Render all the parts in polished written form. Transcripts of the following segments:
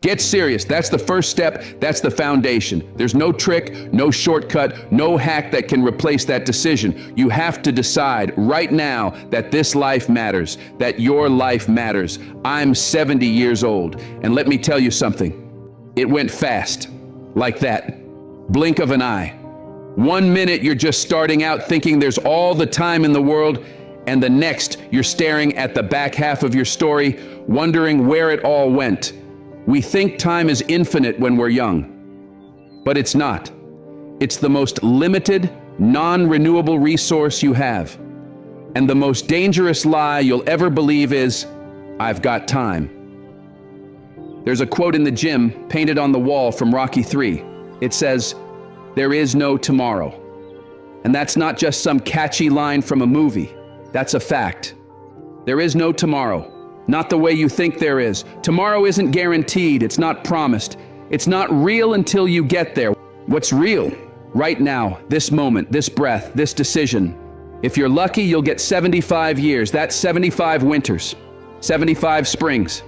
Get serious. That's the first step. That's the foundation. There's no trick, no shortcut, no hack that can replace that decision. You have to decide right now that this life matters, that your life matters. I'm 70 years old, and let me tell you something. It went fast, like that. Blink of an eye. 1 minute you're just starting out thinking there's all the time in the world, and the next you're staring at the back half of your story, wondering where it all went. We think time is infinite when we're young, but it's not. It's the most limited, non-renewable resource you have. And the most dangerous lie you'll ever believe is, I've got time. There's a quote in the gym painted on the wall from Rocky III. It says, "There is no tomorrow." And that's not just some catchy line from a movie. That's a fact. There is no tomorrow. Not the way you think there is. Tomorrow isn't guaranteed. It's not promised. It's not real until you get there. What's real? Right now, this moment, this breath, this decision. If you're lucky, you'll get 75 years. That's 75 winters, 75 springs,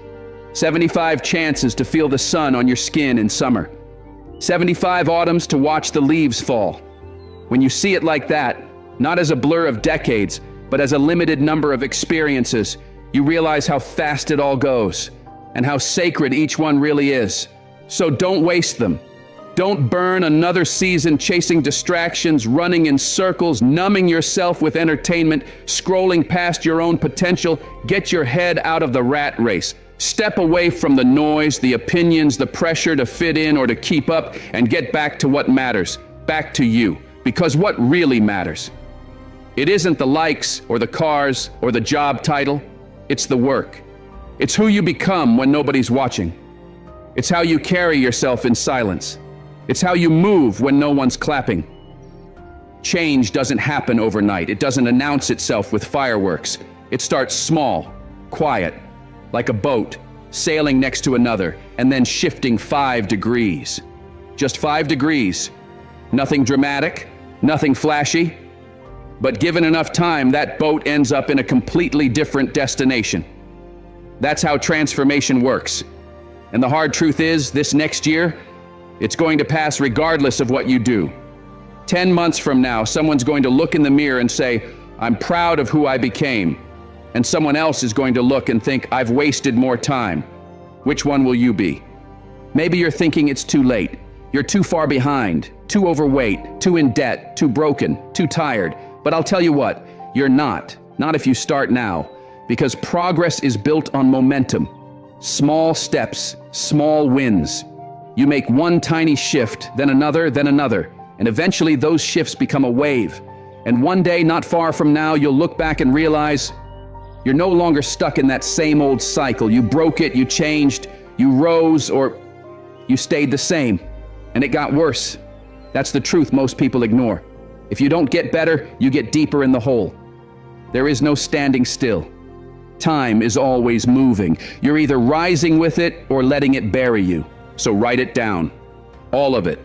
75 chances to feel the sun on your skin in summer, 75 autumns to watch the leaves fall. When you see it like that, not as a blur of decades, but as a limited number of experiences, you realize how fast it all goes and how sacred each one really is. So don't waste them. Don't burn another season chasing distractions, running in circles, numbing yourself with entertainment, scrolling past your own potential. Get your head out of the rat race. Step away from the noise, the opinions, the pressure to fit in or to keep up, and get back to what matters, back to you. Because what really matters? It isn't the likes or the cars or the job title. It's the work. It's who you become when nobody's watching. It's how you carry yourself in silence. It's how you move when no one's clapping. Change doesn't happen overnight. It doesn't announce itself with fireworks. It starts small, quiet, like a boat, sailing next to another, and then shifting 5 degrees. Just 5 degrees. Nothing dramatic, nothing flashy. But given enough time, that boat ends up in a completely different destination. That's how transformation works. And the hard truth is, this next year, it's going to pass regardless of what you do. 10 months from now, someone's going to look in the mirror and say, I'm proud of who I became. And someone else is going to look and think, I've wasted more time. Which one will you be? Maybe you're thinking it's too late. You're too far behind, too overweight, too in debt, too broken, too tired. But I'll tell you what, you're not if you start now, because progress is built on momentum. Small steps, small wins. You make one tiny shift, then another, and eventually those shifts become a wave. And one day, not far from now, you'll look back and realize you're no longer stuck in that same old cycle. You broke it, you changed, you rose, or you stayed the same, and it got worse. That's the truth most people ignore. If you don't get better, you get deeper in the hole. There is no standing still. Time is always moving. You're either rising with it or letting it bury you. So write it down. All of it.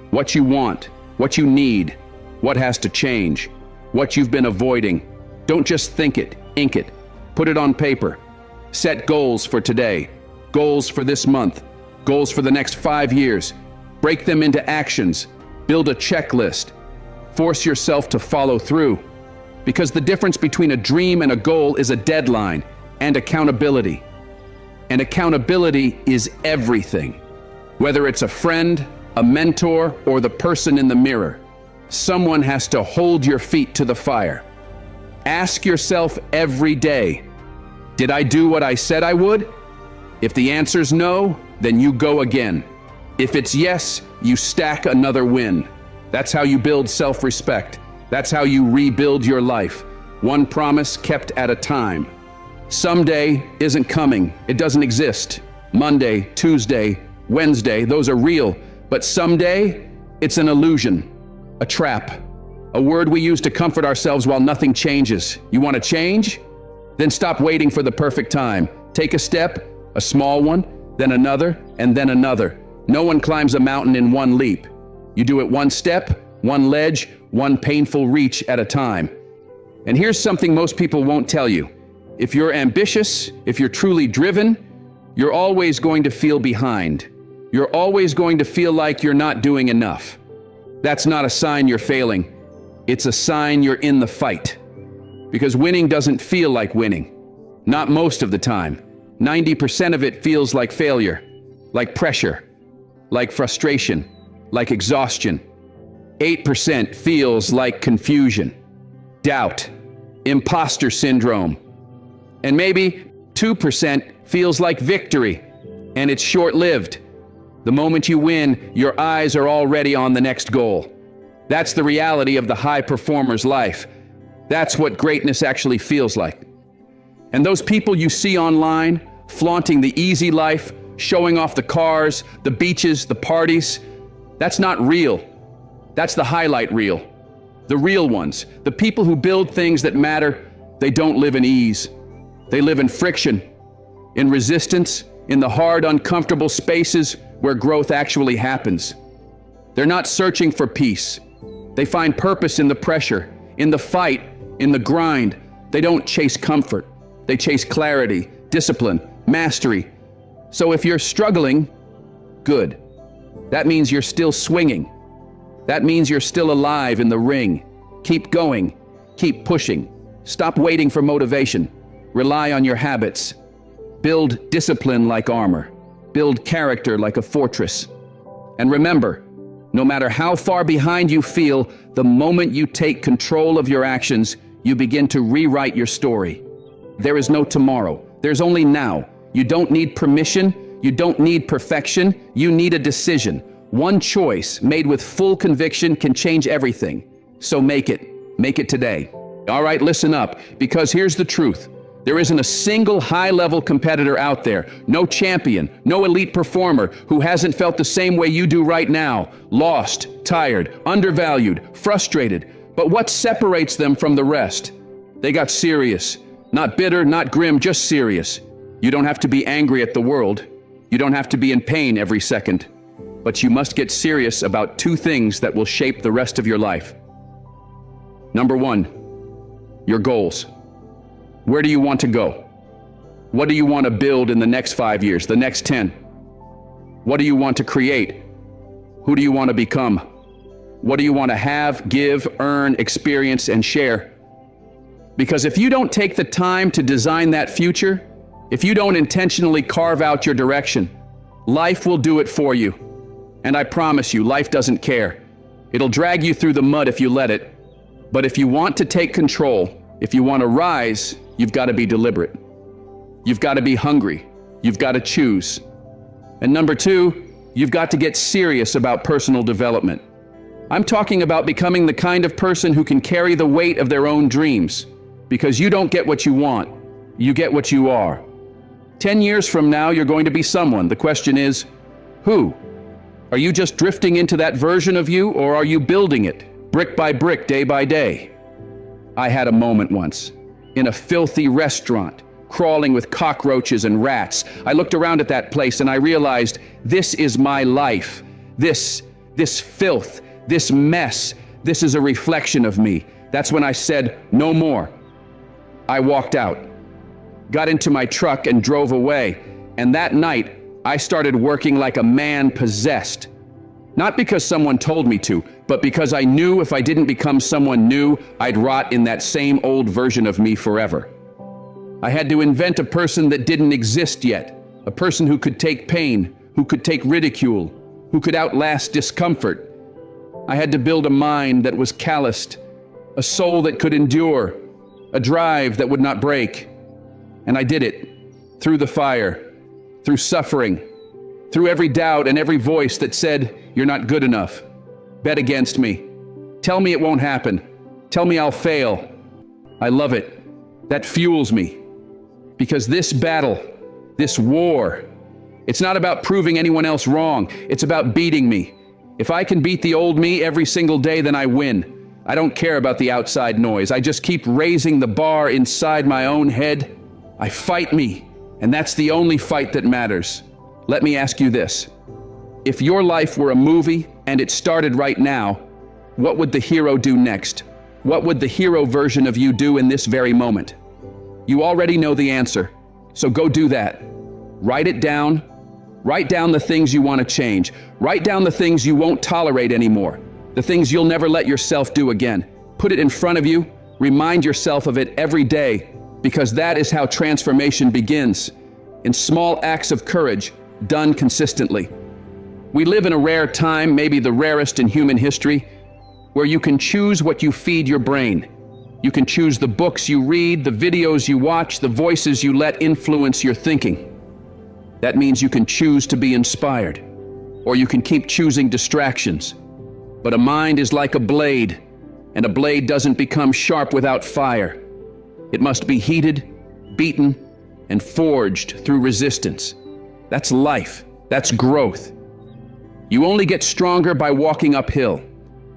What you want, what you need, what has to change, what you've been avoiding. Don't just think it, ink it. Put it on paper. Set goals for today, goals for this month, goals for the next 5 years. Break them into actions. Build a checklist. Force yourself to follow through. Because the difference between a dream and a goal is a deadline and accountability. And accountability is everything. Whether it's a friend, a mentor, or the person in the mirror, someone has to hold your feet to the fire. Ask yourself every day, did I do what I said I would? If the answer's no, then you go again. If it's yes, you stack another win. That's how you build self-respect. That's how you rebuild your life. One promise kept at a time. Someday isn't coming. It doesn't exist. Monday, Tuesday, Wednesday, those are real. But someday, it's an illusion, a trap, a word we use to comfort ourselves while nothing changes. You want to change? Then stop waiting for the perfect time. Take a step, a small one, then another, and then another. No one climbs a mountain in one leap. You do it one step, one ledge, one painful reach at a time. And here's something most people won't tell you. If you're ambitious, if you're truly driven, You're always going to feel behind. You're always going to feel like you're not doing enough. That's not a sign you're failing. It's a sign you're in the fight. Because winning doesn't feel like winning. Not most of the time. 90% of it feels like failure, like pressure, like frustration, like exhaustion. 8% feels like confusion, doubt, imposter syndrome. And maybe 2% feels like victory, and it's short-lived. The moment you win, your eyes are already on the next goal. That's the reality of the high performer's life. That's what greatness actually feels like. And those people you see online, flaunting the easy life, showing off the cars, the beaches, the parties, that's not real. That's the highlight reel. The real ones, the people who build things that matter, they don't live in ease. They live in friction, in resistance, in the hard, uncomfortable spaces where growth actually happens. They're not searching for peace. They find purpose in the pressure, in the fight, in the grind. They don't chase comfort. They chase clarity, discipline, mastery. So if you're struggling, good. That means you're still swinging. That means you're still alive in the ring. Keep going. Keep pushing. Stop waiting for motivation. Rely on your habits. Build discipline like armor. Build character like a fortress. And remember, no matter how far behind you feel, the moment you take control of your actions, you begin to rewrite your story. There is no tomorrow. There's only now. You don't need permission. You don't need perfection. You need a decision. One choice made with full conviction can change everything. So make it. Make it today. All right, listen up, because here's the truth. There isn't a single high-level competitor out there, no champion, no elite performer who hasn't felt the same way you do right now. Lost, tired, undervalued, frustrated. But what separates them from the rest? They got serious. Not bitter, not grim, just serious. You don't have to be angry at the world. You don't have to be in pain every second. But you must get serious about two things that will shape the rest of your life. Number one, your goals. Where do you want to go? What do you want to build in the next 5 years, the next 10? What do you want to create? Who do you want to become? What do you want to have, give, earn, experience, and share? Because if you don't take the time to design that future, if you don't intentionally carve out your direction, life will do it for you. And I promise you, life doesn't care. It'll drag you through the mud if you let it. But if you want to take control, if you want to rise, you've got to be deliberate. You've got to be hungry. You've got to choose. And number two, you've got to get serious about personal development. I'm talking about becoming the kind of person who can carry the weight of their own dreams. Because you don't get what you want, you get what you are. 10 years from now, you're going to be someone. The question is, who? Are you just drifting into that version of you, or are you building it, brick by brick, day by day? I had a moment once, in a filthy restaurant, crawling with cockroaches and rats. I looked around at that place and I realized, this is my life. This filth, this mess, this is a reflection of me. That's when I said, no more. I walked out, got into my truck and drove away. And that night, I started working like a man possessed. Not because someone told me to, but because I knew if I didn't become someone new, I'd rot in that same old version of me forever. I had to invent a person that didn't exist yet, a person who could take pain, who could take ridicule, who could outlast discomfort. I had to build a mind that was calloused, a soul that could endure, a drive that would not break. And I did it, through the fire, through suffering, through every doubt and every voice that said, you're not good enough. Bet against me. Tell me it won't happen. Tell me I'll fail. I love it. That fuels me. Because this battle, this war, it's not about proving anyone else wrong. It's about beating me. If I can beat the old me every single day, then I win. I don't care about the outside noise. I just keep raising the bar inside my own head. I fight me, and that's the only fight that matters. Let me ask you this. If your life were a movie and it started right now, what would the hero do next? What would the hero version of you do in this very moment? You already know the answer, so go do that. Write it down. Write down the things you want to change. Write down the things you won't tolerate anymore. The things you'll never let yourself do again. Put it in front of you. Remind yourself of it every day, because that is how transformation begins, in small acts of courage, done consistently. We live in a rare time, maybe the rarest in human history, where you can choose what you feed your brain. You can choose the books you read, the videos you watch, the voices you let influence your thinking. That means you can choose to be inspired, or you can keep choosing distractions. But a mind is like a blade, and a blade doesn't become sharp without fire. It must be heated, beaten, and forged through resistance. That's life. That's growth. You only get stronger by walking uphill.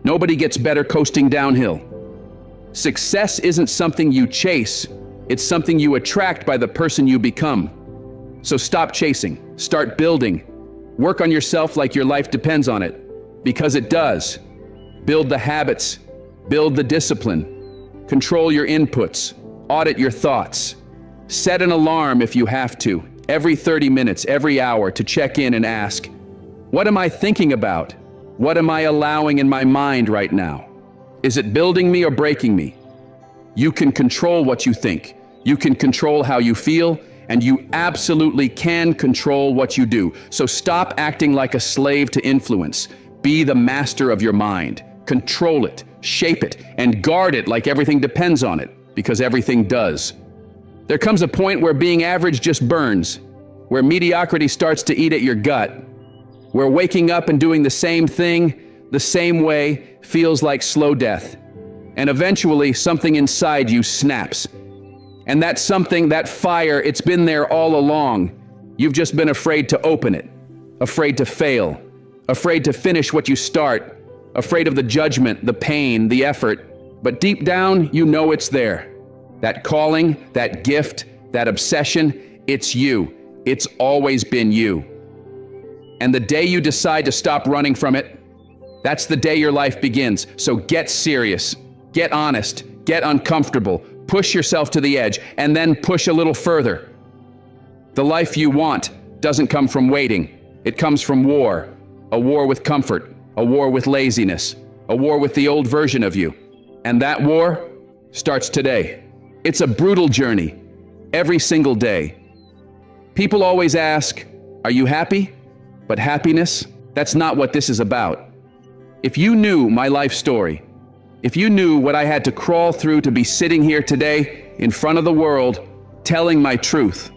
Nobody gets better coasting downhill. Success isn't something you chase. It's something you attract by the person you become. So stop chasing. Start building. Work on yourself like your life depends on it, because it does. Build the habits. Build the discipline. Control your inputs. Audit your thoughts. Set an alarm if you have to, every 30 minutes, every hour, to check in and ask, what am I thinking about? What am I allowing in my mind right now? Is it building me or breaking me? You can control what you think. You can control how you feel, and you absolutely can control what you do. So stop acting like a slave to influence. Be the master of your mind. Control it, shape it, and guard it like everything depends on it, because everything does. There comes a point where being average just burns, where mediocrity starts to eat at your gut, where waking up and doing the same thing, the same way, feels like slow death. And eventually, something inside you snaps. And that something, that fire, it's been there all along. You've just been afraid to open it, afraid to fail, afraid to finish what you start, afraid of the judgment, the pain, the effort. But deep down, you know it's there. That calling, that gift, that obsession, it's you. It's always been you. And the day you decide to stop running from it, that's the day your life begins. So get serious, get honest, get uncomfortable, push yourself to the edge, and then push a little further. The life you want doesn't come from waiting. It comes from war. A war with comfort, a war with laziness, a war with the old version of you. And that war starts today. It's a brutal journey, every single day. People always ask, are you happy? But happiness, that's not what this is about. If you knew my life story, if you knew what I had to crawl through to be sitting here today in front of the world, telling my truth,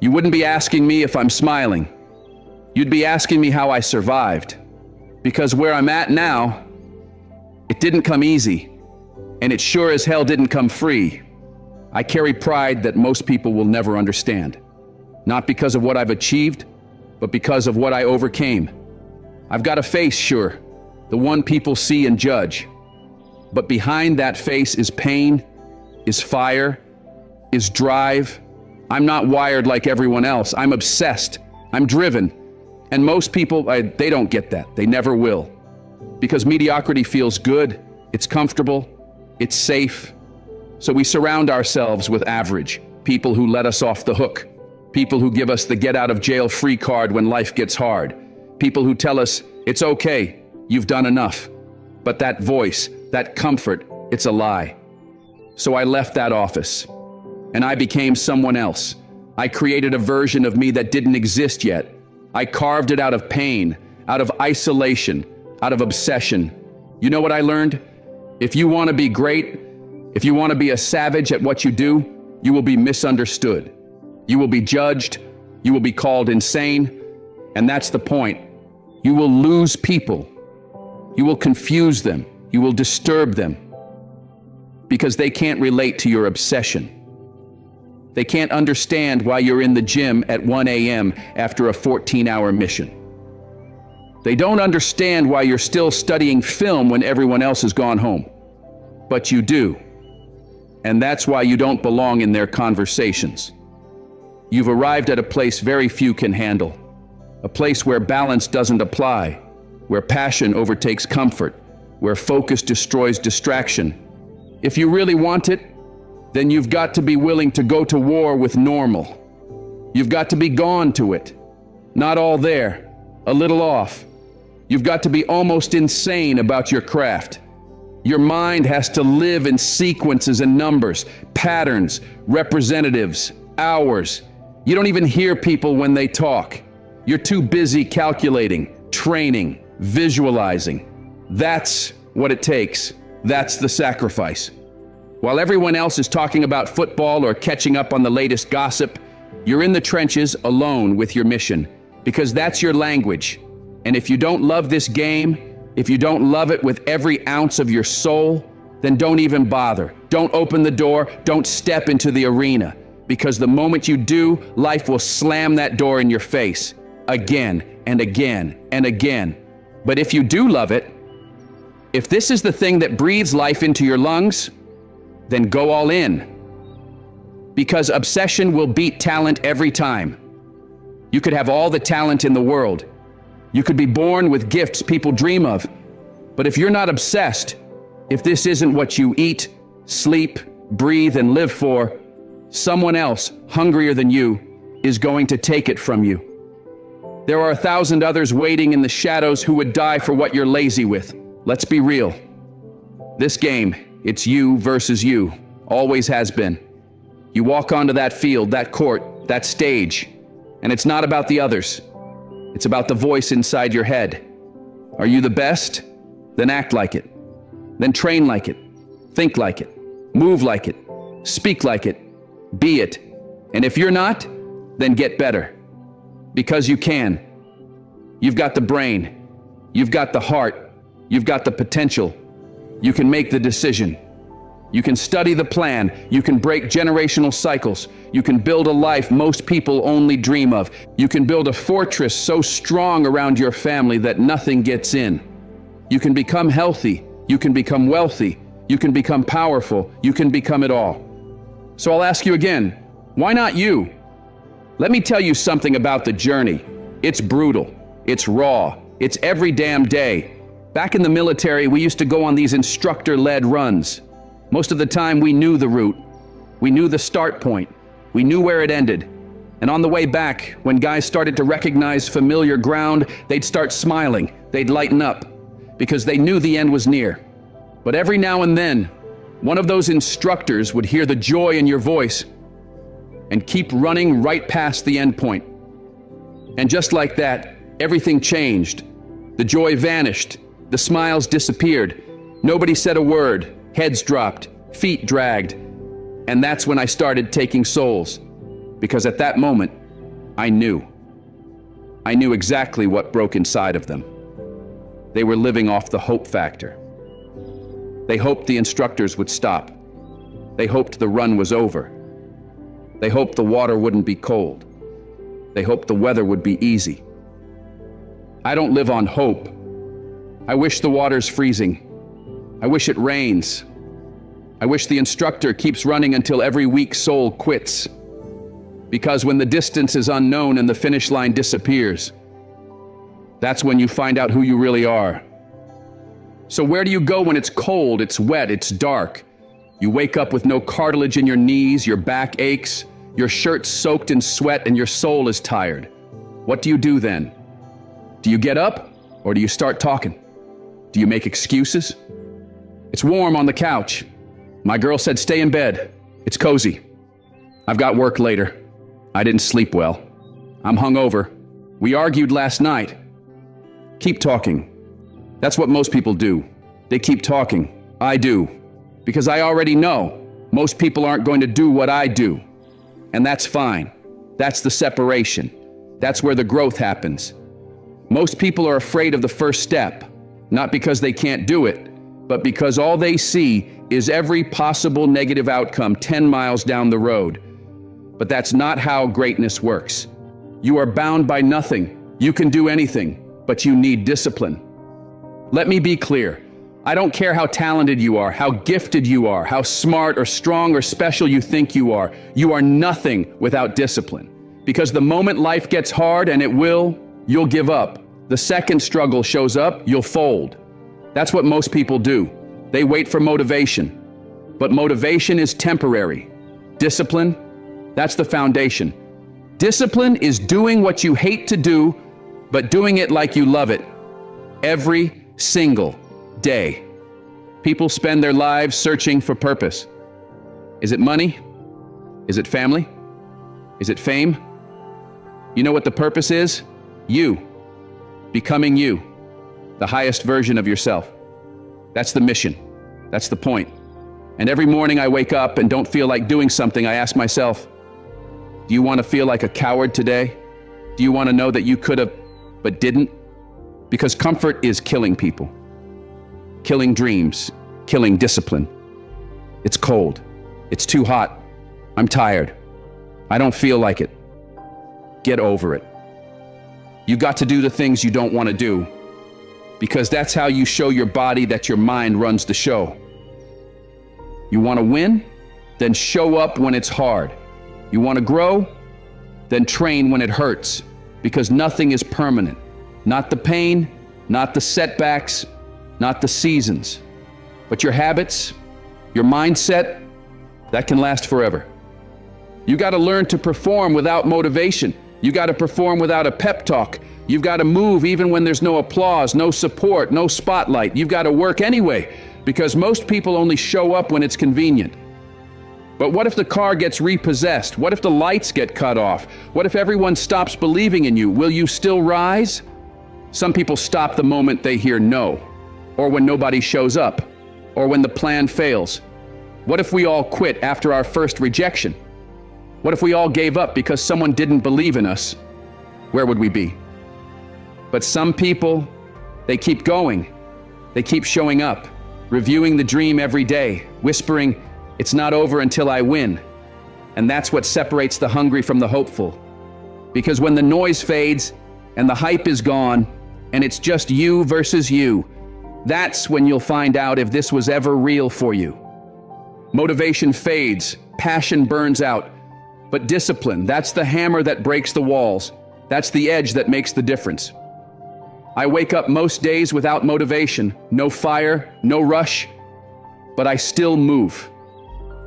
you wouldn't be asking me if I'm smiling. You'd be asking me how I survived. Because where I'm at now, it didn't come easy, and it sure as hell didn't come free. I carry pride that most people will never understand. Not because of what I've achieved, but because of what I overcame. I've got a face, sure, the one people see and judge. But behind that face is pain, is fire, is drive. I'm not wired like everyone else. I'm obsessed. I'm driven. And most people, they don't get that. They never will. Because mediocrity feels good, it's comfortable, it's safe. So we surround ourselves with average, people who let us off the hook, people who give us the get-out-of-jail-free card when life gets hard, people who tell us, it's okay, you've done enough. But that voice, that comfort, it's a lie. So I left that office, and I became someone else. I created a version of me that didn't exist yet. I carved it out of pain, out of isolation, out of obsession. You know what I learned? If you want to be great, if you want to be a savage at what you do, you will be misunderstood. You will be judged. You will be called insane. And that's the point. You will lose people. You will confuse them. You will disturb them because they can't relate to your obsession. They can't understand why you're in the gym at 1 a.m. after a 14-hour mission. They don't understand why you're still studying film when everyone else has gone home. But you do. And that's why you don't belong in their conversations. You've arrived at a place very few can handle. A place where balance doesn't apply, where passion overtakes comfort, where focus destroys distraction. If you really want it, then you've got to be willing to go to war with normal. You've got to be gone to it. Not all there, a little off. You've got to be almost insane about your craft. Your mind has to live in sequences and numbers, patterns, representatives, hours. You don't even hear people when they talk. You're too busy calculating, training, visualizing. That's what it takes. That's the sacrifice. While everyone else is talking about football or catching up on the latest gossip, you're in the trenches alone with your mission, because that's your language. And if you don't love this game, if you don't love it with every ounce of your soul, then don't even bother. Don't open the door. Don't step into the arena, because the moment you do, life will slam that door in your face again and again and again. But if you do love it, if this is the thing that breathes life into your lungs, then go all in. Because obsession will beat talent every time. You could have all the talent in the world. You could be born with gifts people dream of. But if you're not obsessed, if this isn't what you eat, sleep, breathe, and live for, someone else, hungrier than you, is going to take it from you. There are 1,000 others waiting in the shadows who would die for what you're lazy with. Let's be real. This game, it's you versus you. Always has been. You walk onto that field, that court, that stage, and it's not about the others. It's about the voice inside your head. Are you the best? Then act like it. Then train like it. Think like it. Move like it. Speak like it. Be it. And if you're not, then get better. Because you can. You've got the brain. You've got the heart. You've got the potential. You can make the decision. You can study the plan. You can break generational cycles. You can build a life most people only dream of. You can build a fortress so strong around your family that nothing gets in. You can become healthy. You can become wealthy. You can become powerful. You can become it all. So I'll ask you again, why not you? Let me tell you something about the journey. It's brutal. It's raw. It's every damn day. Back in the military, we used to go on these instructor-led runs. Most of the time, we knew the route. We knew the start point. We knew where it ended. And on the way back, when guys started to recognize familiar ground, they'd start smiling. They'd lighten up, because they knew the end was near. But every now and then, one of those instructors would hear the joy in your voice and keep running right past the end point. And just like that, everything changed. The joy vanished. The smiles disappeared. Nobody said a word. Heads dropped. Feet dragged. And that's when I started taking souls. Because at that moment, I knew. I knew exactly what broke inside of them. They were living off the hope factor. They hoped the instructors would stop. They hoped the run was over. They hoped the water wouldn't be cold. They hoped the weather would be easy. I don't live on hope. I wish the water's freezing. I wish it rains. I wish the instructor keeps running until every weak soul quits. Because when the distance is unknown and the finish line disappears, that's when you find out who you really are. So where do you go when it's cold, it's wet, it's dark? You wake up with no cartilage in your knees, your back aches, your shirt's soaked in sweat, and your soul is tired. What do you do then? Do you get up, or do you start talking? Do you make excuses? It's warm on the couch. My girl said stay in bed. It's cozy. I've got work later. I didn't sleep well. I'm hungover. We argued last night. Keep talking. That's what most people do. They keep talking. I do. Because I already know most people aren't going to do what I do. And that's fine. That's the separation. That's where the growth happens. Most people are afraid of the first step, not because they can't do it, but because all they see is every possible negative outcome 10 miles down the road. But that's not how greatness works. You are bound by nothing. You can do anything, but you need discipline. Let me be clear. I don't care how talented you are, how gifted you are, how smart or strong or special you think you are. You are nothing without discipline. Because the moment life gets hard, and it will, you'll give up. The second struggle shows up, you'll fold. That's what most people do. They wait for motivation. But motivation is temporary. Discipline, that's the foundation. Discipline is doing what you hate to do, but doing it like you love it every single day. People spend their lives searching for purpose. Is it money? Is it family? Is it fame? You know what the purpose is? You. Becoming you. The highest version of yourself. That's the mission. That's the point. And every morning I wake up and don't feel like doing something, I ask myself, do you want to feel like a coward today? Do you want to know that you could have, but didn't? Because comfort is killing people. Killing dreams. Killing discipline. It's cold. It's too hot. I'm tired. I don't feel like it. Get over it. You got to do the things you don't want to do, because that's how you show your body that your mind runs the show. You want to win? Then show up when it's hard. You want to grow? Then train when it hurts, because nothing is permanent. Not the pain, not the setbacks, not the seasons, but your habits, your mindset, that can last forever. You got to learn to perform without motivation. You got to perform without a pep talk. You've got to move even when there's no applause, no support, no spotlight. You've got to work anyway, because most people only show up when it's convenient. But what if the car gets repossessed? What if the lights get cut off? What if everyone stops believing in you? Will you still rise? Some people stop the moment they hear no, or when nobody shows up, or when the plan fails. What if we all quit after our first rejection? What if we all gave up because someone didn't believe in us? Where would we be? But some people, they keep going. They keep showing up, reviewing the dream every day, whispering, "It's not over until I win." And that's what separates the hungry from the hopeful. Because when the noise fades and the hype is gone and it's just you versus you, that's when you'll find out if this was ever real for you. Motivation fades, passion burns out, but discipline, that's the hammer that breaks the walls. That's the edge that makes the difference. I wake up most days without motivation, no fire, no rush, but I still move.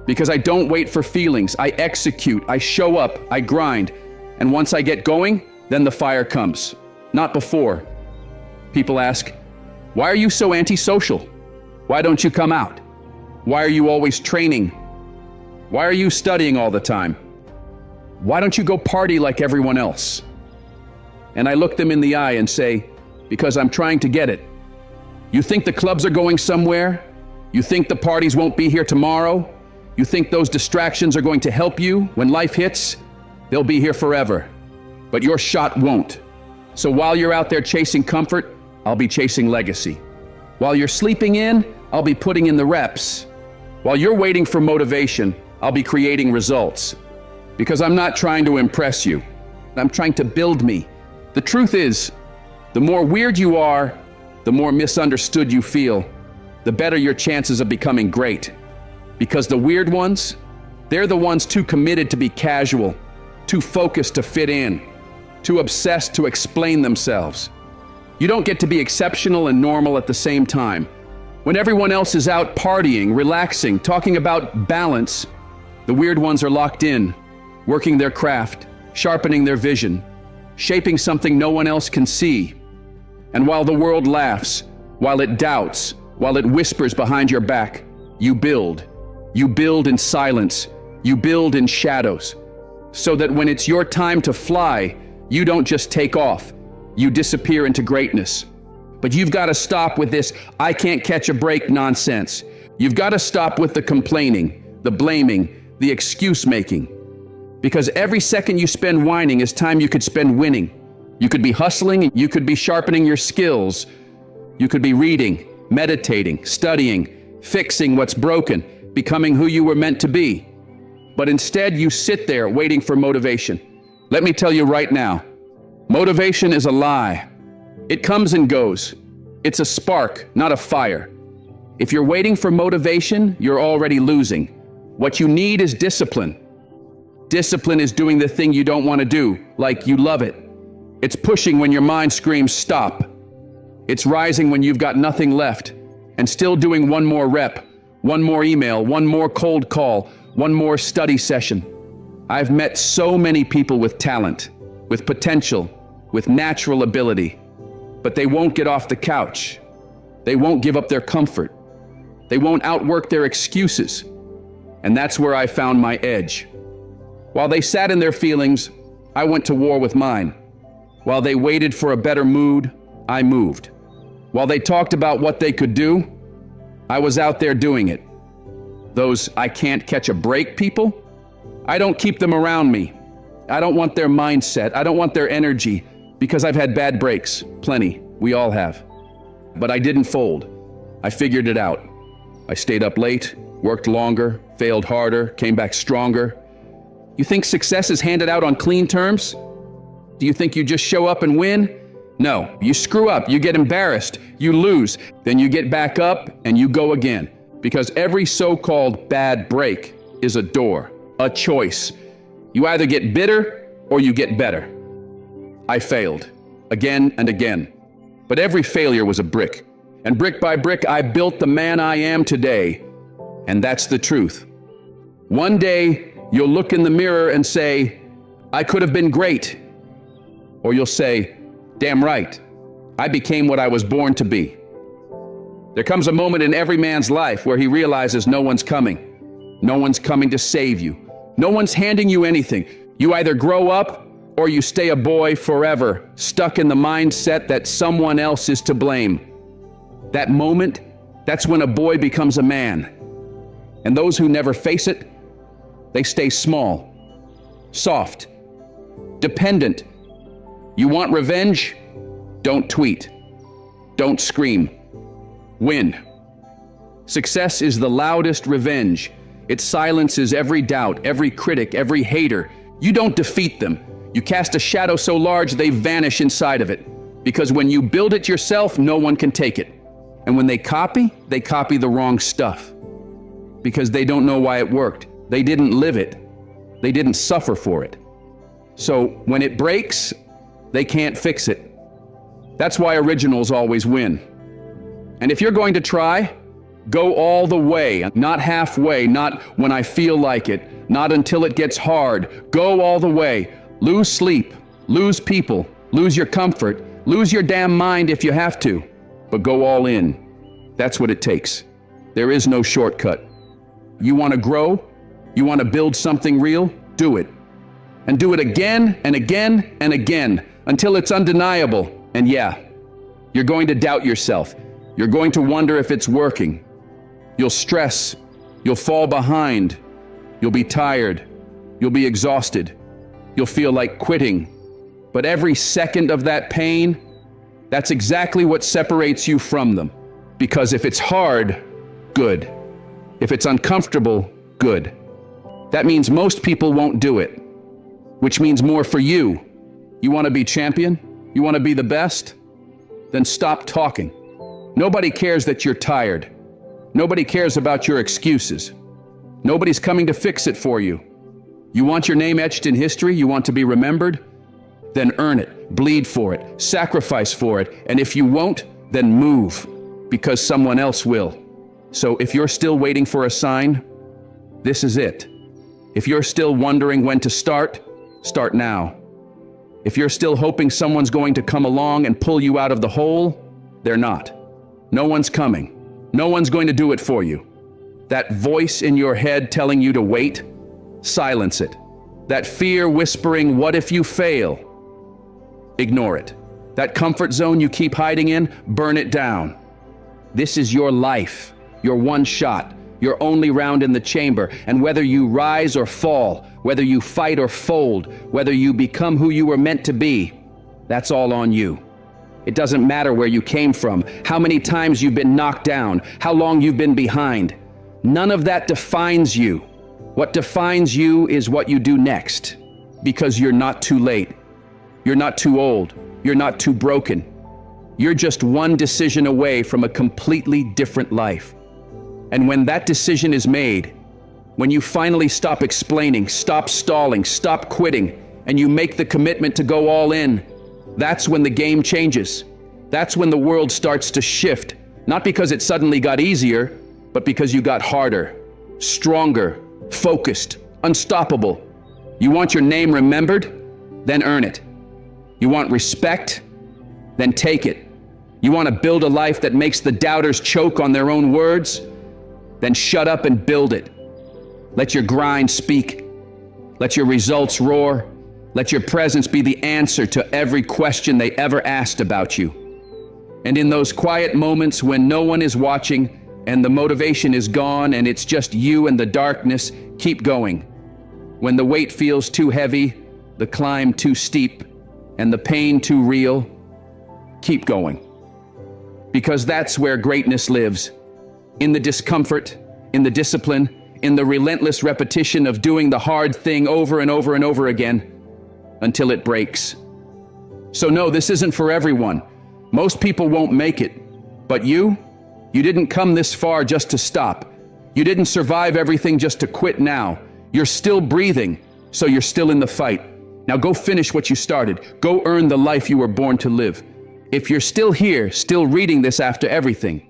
Because I don't wait for feelings, I execute, I show up, I grind, and once I get going, then the fire comes. Not before. People ask, why are you so antisocial? Why don't you come out? Why are you always training? Why are you studying all the time? Why don't you go party like everyone else? And I look them in the eye and say, because I'm trying to get it. You think the clubs are going somewhere? You think the parties won't be here tomorrow? You think those distractions are going to help you when life hits? They'll be here forever, but your shot won't. So while you're out there chasing comfort, I'll be chasing legacy. While you're sleeping in, I'll be putting in the reps. While you're waiting for motivation, I'll be creating results. Because I'm not trying to impress you. I'm trying to build me. The truth is, the more weird you are, the more misunderstood you feel, the better your chances of becoming great. Because the weird ones, they're the ones too committed to be casual, too focused to fit in, too obsessed to explain themselves. You don't get to be exceptional and normal at the same time. When everyone else is out partying, relaxing, talking about balance, the weird ones are locked in, working their craft, sharpening their vision, shaping something no one else can see. And while the world laughs, while it doubts, while it whispers behind your back, you build. You build in silence. You build in shadows. So that when it's your time to fly, you don't just take off. You disappear into greatness. But you've got to stop with this "I can't catch a break" nonsense. You've got to stop with the complaining, the blaming, the excuse making. Because every second you spend whining is time you could spend winning. You could be hustling, you could be sharpening your skills. You could be reading, meditating, studying, fixing what's broken, becoming who you were meant to be. But instead you sit there waiting for motivation. Let me tell you right now, motivation is a lie. It comes and goes. It's a spark, not a fire. If you're waiting for motivation, you're already losing. What you need is discipline. Discipline is doing the thing you don't want to do, like you love it. It's pushing when your mind screams stop. It's rising when you've got nothing left, and still doing one more rep, one more email, one more cold call, one more study session. I've met so many people with talent, with potential, with natural ability, but they won't get off the couch. They won't give up their comfort. They won't outwork their excuses. And that's where I found my edge. While they sat in their feelings, I went to war with mine. While they waited for a better mood, I moved. While they talked about what they could do, I was out there doing it. Those I can't catch a break people, I don't keep them around me. I don't want their mindset. I don't want their energy, because I've had bad breaks. Plenty. We all have. But I didn't fold. I figured it out. I stayed up late, worked longer, failed harder, came back stronger. You think success is handed out on clean terms? Do you think you just show up and win? No, you screw up, you get embarrassed, you lose, then you get back up and you go again. Because every so-called bad break is a door, a choice. You either get bitter or you get better. I failed, again and again. But every failure was a brick. And brick by brick, I built the man I am today. And that's the truth. One day, you'll look in the mirror and say, I could have been great. Or you'll say, damn right, I became what I was born to be. There comes a moment in every man's life where he realizes no one's coming. No one's coming to save you. No one's handing you anything. You either grow up or you stay a boy forever, stuck in the mindset that someone else is to blame. That moment, that's when a boy becomes a man. And those who never face it, they stay small, soft, dependent. You want revenge? Don't tweet. Don't scream. Win. Success is the loudest revenge. It silences every doubt, every critic, every hater. You don't defeat them. You cast a shadow so large they vanish inside of it. Because when you build it yourself, no one can take it. And when they copy the wrong stuff. Because they don't know why it worked. They didn't live it. They didn't suffer for it. So when it breaks, they can't fix it. That's why originals always win. And if you're going to try, go all the way, not halfway, not when I feel like it, not until it gets hard. Go all the way. Lose sleep, lose people, lose your comfort, lose your damn mind if you have to, but go all in. That's what it takes. There is no shortcut. You want to grow? You want to build something real? Do it. And do it again and again and again until it's undeniable. And yeah, you're going to doubt yourself. You're going to wonder if it's working. You'll stress. You'll fall behind. You'll be tired. You'll be exhausted. You'll feel like quitting. But every second of that pain, that's exactly what separates you from them. Because if it's hard, good. If it's uncomfortable, good. That means most people won't do it, which means more for you. You want to be champion? You want to be the best? Then stop talking. Nobody cares that you're tired. Nobody cares about your excuses. Nobody's coming to fix it for you. You want your name etched in history? You want to be remembered? Then earn it, bleed for it, sacrifice for it, and if you won't, then move, because someone else will. So if you're still waiting for a sign, this is it. If you're still wondering when to start, start now. If you're still hoping someone's going to come along and pull you out of the hole, they're not. No one's coming. No one's going to do it for you. That voice in your head telling you to wait, silence it. That fear whispering, what if you fail? Ignore it. That comfort zone you keep hiding in, burn it down. This is your life, your one shot, your only round in the chamber. And whether you rise or fall, whether you fight or fold, whether you become who you were meant to be, that's all on you. It doesn't matter where you came from, how many times you've been knocked down, how long you've been behind. None of that defines you. What defines you is what you do next, because you're not too late. You're not too old. You're not too broken. You're just one decision away from a completely different life. And when that decision is made, when you finally stop explaining, stop stalling, stop quitting, and you make the commitment to go all in, that's when the game changes. That's when the world starts to shift, not because it suddenly got easier, but because you got harder, stronger, focused, unstoppable. You want your name remembered? Then earn it. You want respect? Then take it. You want to build a life that makes the doubters choke on their own words? Then shut up and build it. Let your grind speak. Let your results roar. Let your presence be the answer to every question they ever asked about you. And in those quiet moments when no one is watching and the motivation is gone and it's just you and the darkness, keep going. When the weight feels too heavy, the climb too steep, and the pain too real, keep going. Because that's where greatness lives. In the discomfort, in the discipline, in the relentless repetition of doing the hard thing over and over and over again until it breaks. So no, this isn't for everyone. Most people won't make it. But you didn't come this far just to stop. You didn't survive everything just to quit now. You're still breathing, so you're still in the fight. Now go finish what you started. Go earn the life you were born to live. If you're still here, still reading this after everything,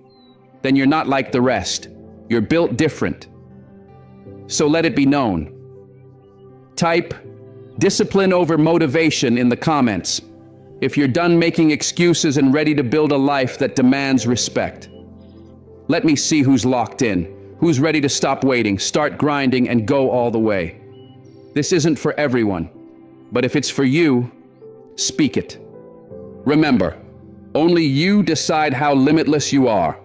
then you're not like the rest. You're built different. So let it be known. Type discipline over motivation in the comments if you're done making excuses and ready to build a life that demands respect. Let me see who's locked in, who's ready to stop waiting, start grinding, and go all the way. This isn't for everyone, but if it's for you, speak it. Remember, only you decide how limitless you are.